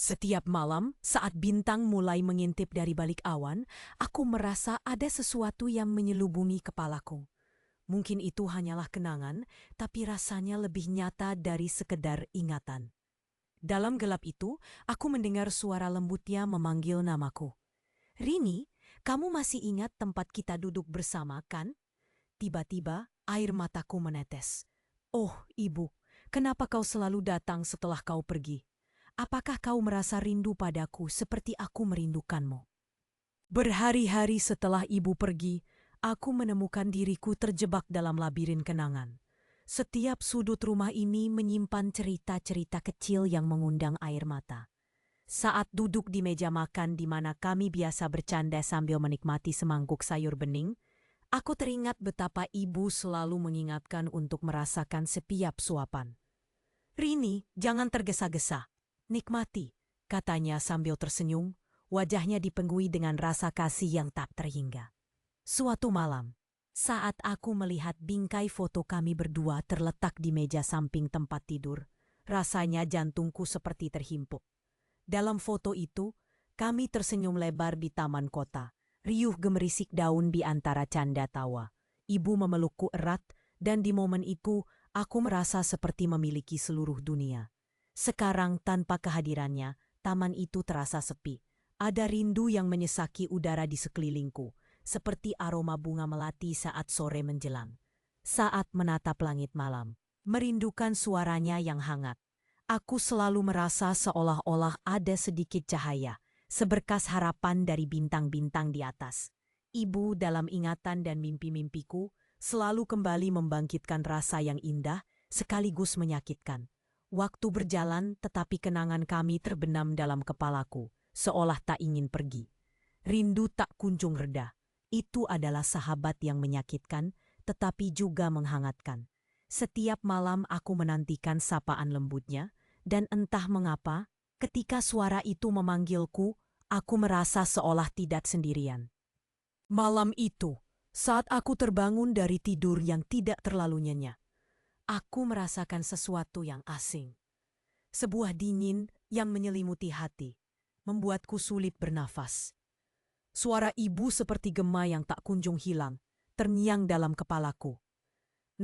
Setiap malam, saat bintang mulai mengintip dari balik awan, aku merasa ada sesuatu yang menyelubungi kepalaku. Mungkin itu hanyalah kenangan, tapi rasanya lebih nyata dari sekedar ingatan. Dalam gelap itu, aku mendengar suara lembutnya memanggil namaku. "Rini, kamu masih ingat tempat kita duduk bersama, kan?" Tiba-tiba, air mataku menetes. "Oh, ibu, kenapa kau selalu datang setelah kau pergi? Apakah kau merasa rindu padaku seperti aku merindukanmu?" Berhari-hari setelah ibu pergi, aku menemukan diriku terjebak dalam labirin kenangan. Setiap sudut rumah ini menyimpan cerita-cerita kecil yang mengundang air mata. Saat duduk di meja makan di mana kami biasa bercanda sambil menikmati semangkuk sayur bening, aku teringat betapa ibu selalu mengingatkan untuk merasakan setiap suapan. "Rini, jangan tergesa-gesa. Nikmati," katanya sambil tersenyum, wajahnya dipenuhi dengan rasa kasih yang tak terhingga. Suatu malam, saat aku melihat bingkai foto kami berdua terletak di meja samping tempat tidur, rasanya jantungku seperti terhimpuk. Dalam foto itu, kami tersenyum lebar di taman kota, riuh gemerisik daun di antara canda tawa. Ibu memelukku erat, dan di momen itu aku merasa seperti memiliki seluruh dunia. Sekarang tanpa kehadirannya, taman itu terasa sepi. Ada rindu yang menyesaki udara di sekelilingku, seperti aroma bunga melati saat sore menjelang. Saat menatap langit malam, merindukan suaranya yang hangat. Aku selalu merasa seolah-olah ada sedikit cahaya, seberkas harapan dari bintang-bintang di atas. Ibu dalam ingatan dan mimpi-mimpiku selalu kembali membangkitkan rasa yang indah sekaligus menyakitkan. Waktu berjalan tetapi kenangan kami terbenam dalam kepalaku, seolah tak ingin pergi. Rindu tak kunjung reda. Itu adalah sahabat yang menyakitkan tetapi juga menghangatkan. Setiap malam aku menantikan sapaan lembutnya, dan entah mengapa, ketika suara itu memanggilku, aku merasa seolah tidak sendirian. Malam itu, saat aku terbangun dari tidur yang tidak terlalu nyenyak, aku merasakan sesuatu yang asing. Sebuah dingin yang menyelimuti hati, membuatku sulit bernafas. Suara ibu seperti gema yang tak kunjung hilang, terngiang dalam kepalaku.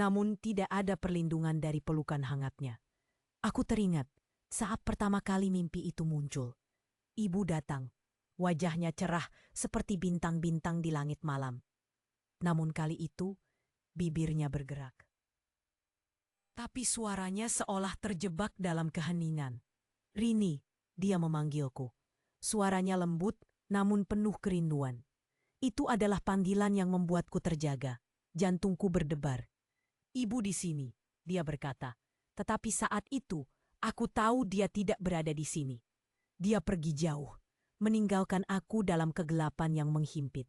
Namun tidak ada perlindungan dari pelukan hangatnya. Aku teringat saat pertama kali mimpi itu muncul. Ibu datang, wajahnya cerah seperti bintang-bintang di langit malam. Namun kali itu, bibirnya bergerak. Tapi suaranya seolah terjebak dalam keheningan. "Rini," dia memanggilku. Suaranya lembut, namun penuh kerinduan. Itu adalah panggilan yang membuatku terjaga. Jantungku berdebar. "Ibu di sini," dia berkata. Tetapi saat itu, aku tahu dia tidak berada di sini. Dia pergi jauh, meninggalkan aku dalam kegelapan yang menghimpit.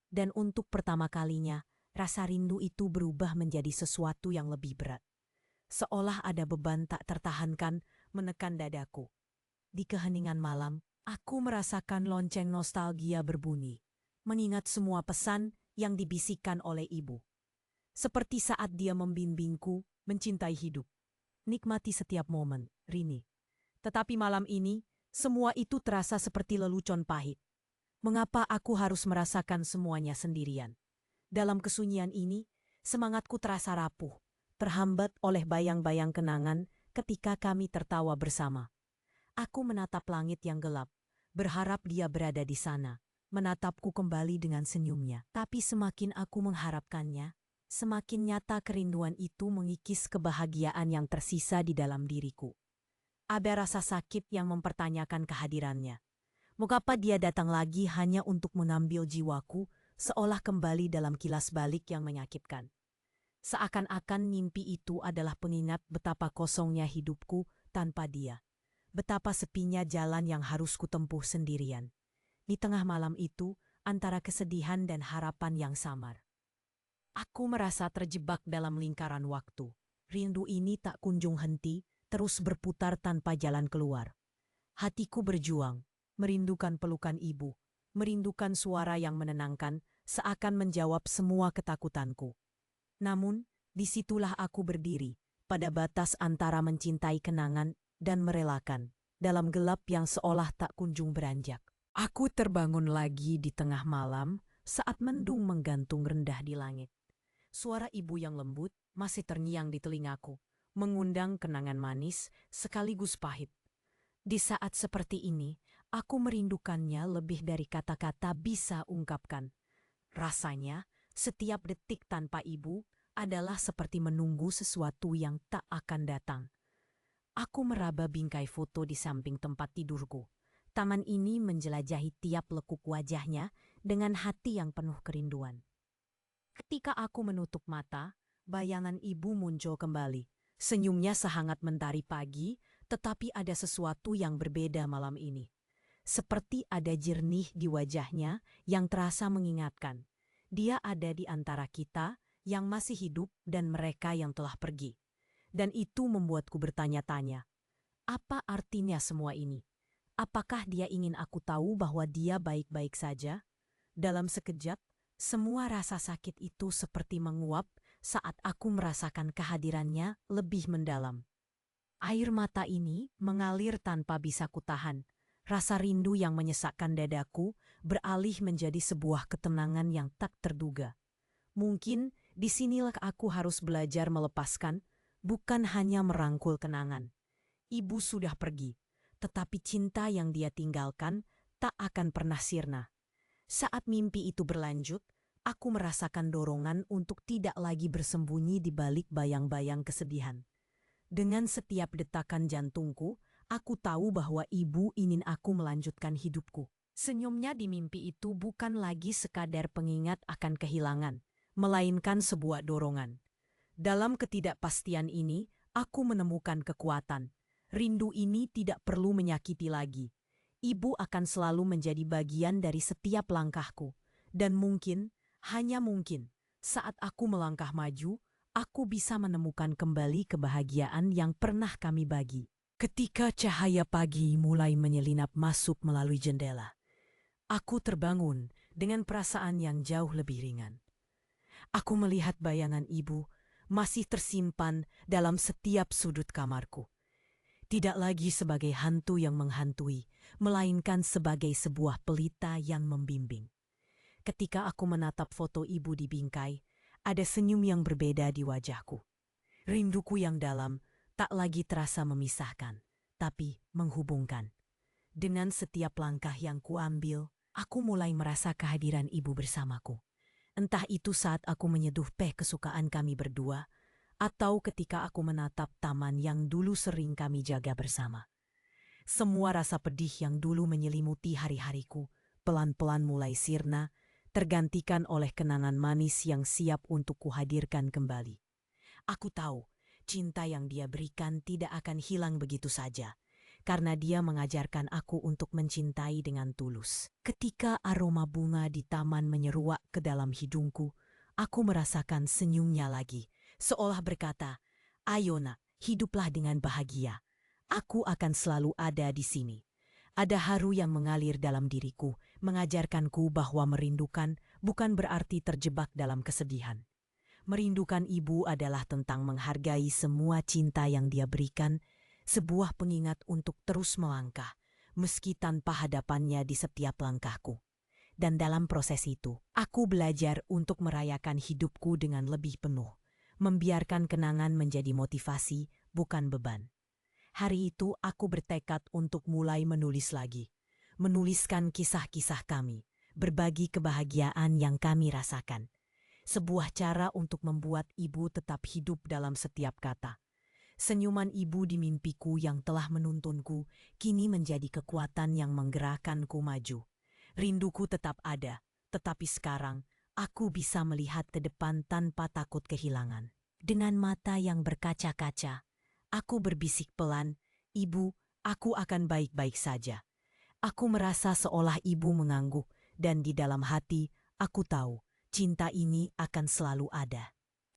Dan untuk pertama kalinya, rasa rindu itu berubah menjadi sesuatu yang lebih berat. Seolah ada beban tak tertahankan menekan dadaku. Di keheningan malam, aku merasakan lonceng nostalgia berbunyi, mengingat semua pesan yang dibisikkan oleh ibu. Seperti saat dia membimbingku mencintai hidup. Nikmati setiap momen, Rini. Tetapi malam ini, semua itu terasa seperti lelucon pahit. Mengapa aku harus merasakan semuanya sendirian? Dalam kesunyian ini, semangatku terasa rapuh, terhambat oleh bayang-bayang kenangan ketika kami tertawa bersama. Aku menatap langit yang gelap, berharap dia berada di sana, menatapku kembali dengan senyumnya. Tapi semakin aku mengharapkannya, semakin nyata kerinduan itu mengikis kebahagiaan yang tersisa di dalam diriku. Ada rasa sakit yang mempertanyakan kehadirannya. Mengapa dia datang lagi hanya untuk mengambil jiwaku, seolah kembali dalam kilas balik yang menyakitkan. Seakan-akan mimpi itu adalah pengingat betapa kosongnya hidupku tanpa dia. Betapa sepinya jalan yang harus kutempuh sendirian. Di tengah malam itu, antara kesedihan dan harapan yang samar, aku merasa terjebak dalam lingkaran waktu. Rindu ini tak kunjung henti, terus berputar tanpa jalan keluar. Hatiku berjuang, merindukan pelukan ibu, merindukan suara yang menenangkan, seakan menjawab semua ketakutanku. Namun, disitulah aku berdiri, pada batas antara mencintai kenangan dan merelakan. dalam gelap yang seolah tak kunjung beranjak. Aku terbangun lagi di tengah malam saat mendung menggantung rendah di langit. Suara ibu yang lembut masih terngiang di telingaku, mengundang kenangan manis sekaligus pahit. Di saat seperti ini, aku merindukannya lebih dari kata-kata bisa ungkapkan. Rasanya, setiap detik tanpa ibu adalah seperti menunggu sesuatu yang tak akan datang. Aku meraba bingkai foto di samping tempat tidurku. Taman ini menjelajahi tiap lekuk wajahnya dengan hati yang penuh kerinduan. Ketika aku menutup mata, bayangan ibu muncul kembali. Senyumnya sehangat mentari pagi, tetapi ada sesuatu yang berbeda malam ini. Seperti ada jernih di wajahnya yang terasa mengingatkan. Dia ada di antara kita yang masih hidup dan mereka yang telah pergi. Dan itu membuatku bertanya-tanya, apa artinya semua ini? Apakah dia ingin aku tahu bahwa dia baik-baik saja? Dalam sekejap, semua rasa sakit itu seperti menguap saat aku merasakan kehadirannya lebih mendalam. Air mata ini mengalir tanpa bisa kutahan. Rasa rindu yang menyesakkan dadaku beralih menjadi sebuah ketenangan yang tak terduga. Mungkin disinilah aku harus belajar melepaskan, bukan hanya merangkul kenangan. Ibu sudah pergi, tetapi cinta yang dia tinggalkan tak akan pernah sirna. Saat mimpi itu berlanjut, aku merasakan dorongan untuk tidak lagi bersembunyi di balik bayang-bayang kesedihan. Dengan setiap detakan jantungku, aku tahu bahwa ibu ingin aku melanjutkan hidupku. Senyumnya di mimpi itu bukan lagi sekadar pengingat akan kehilangan, melainkan sebuah dorongan. Dalam ketidakpastian ini, aku menemukan kekuatan. Rindu ini tidak perlu menyakiti lagi. Ibu akan selalu menjadi bagian dari setiap langkahku. Dan mungkin, hanya mungkin, saat aku melangkah maju, aku bisa menemukan kembali kebahagiaan yang pernah kami bagi. Ketika cahaya pagi mulai menyelinap masuk melalui jendela, aku terbangun dengan perasaan yang jauh lebih ringan. Aku melihat bayangan ibu masih tersimpan dalam setiap sudut kamarku. Tidak lagi sebagai hantu yang menghantui, melainkan sebagai sebuah pelita yang membimbing. Ketika aku menatap foto ibu di bingkai, ada senyum yang berbeda di wajahku. Rinduku yang dalam tak lagi terasa memisahkan, tapi menghubungkan. Dengan setiap langkah yang kuambil, aku mulai merasa kehadiran ibu bersamaku. Entah itu saat aku menyeduh teh kesukaan kami berdua, atau ketika aku menatap taman yang dulu sering kami jaga bersama. Semua rasa pedih yang dulu menyelimuti hari-hariku pelan-pelan mulai sirna, tergantikan oleh kenangan manis yang siap untuk kuhadirkan kembali. Aku tahu, cinta yang dia berikan tidak akan hilang begitu saja, karena dia mengajarkan aku untuk mencintai dengan tulus. Ketika aroma bunga di taman menyeruak ke dalam hidungku, aku merasakan senyumnya lagi, seolah berkata, "Ayo nak, hiduplah dengan bahagia. Aku akan selalu ada di sini." Ada haru yang mengalir dalam diriku, mengajarkanku bahwa merindukan bukan berarti terjebak dalam kesedihan. Merindukan ibu adalah tentang menghargai semua cinta yang dia berikan, sebuah pengingat untuk terus melangkah, meski tanpa hadapannya di setiap langkahku. Dan dalam proses itu, aku belajar untuk merayakan hidupku dengan lebih penuh, membiarkan kenangan menjadi motivasi, bukan beban. Hari itu aku bertekad untuk mulai menulis lagi, menuliskan kisah-kisah kami, berbagi kebahagiaan yang kami rasakan. Sebuah cara untuk membuat ibu tetap hidup dalam setiap kata. Senyuman ibu di mimpiku yang telah menuntunku kini menjadi kekuatan yang menggerakkanku maju. Rinduku tetap ada, tetapi sekarang aku bisa melihat ke depan tanpa takut kehilangan. Dengan mata yang berkaca-kaca, aku berbisik pelan, "Ibu, aku akan baik-baik saja." Aku merasa seolah ibu mengangguk, dan di dalam hati aku tahu cinta ini akan selalu ada.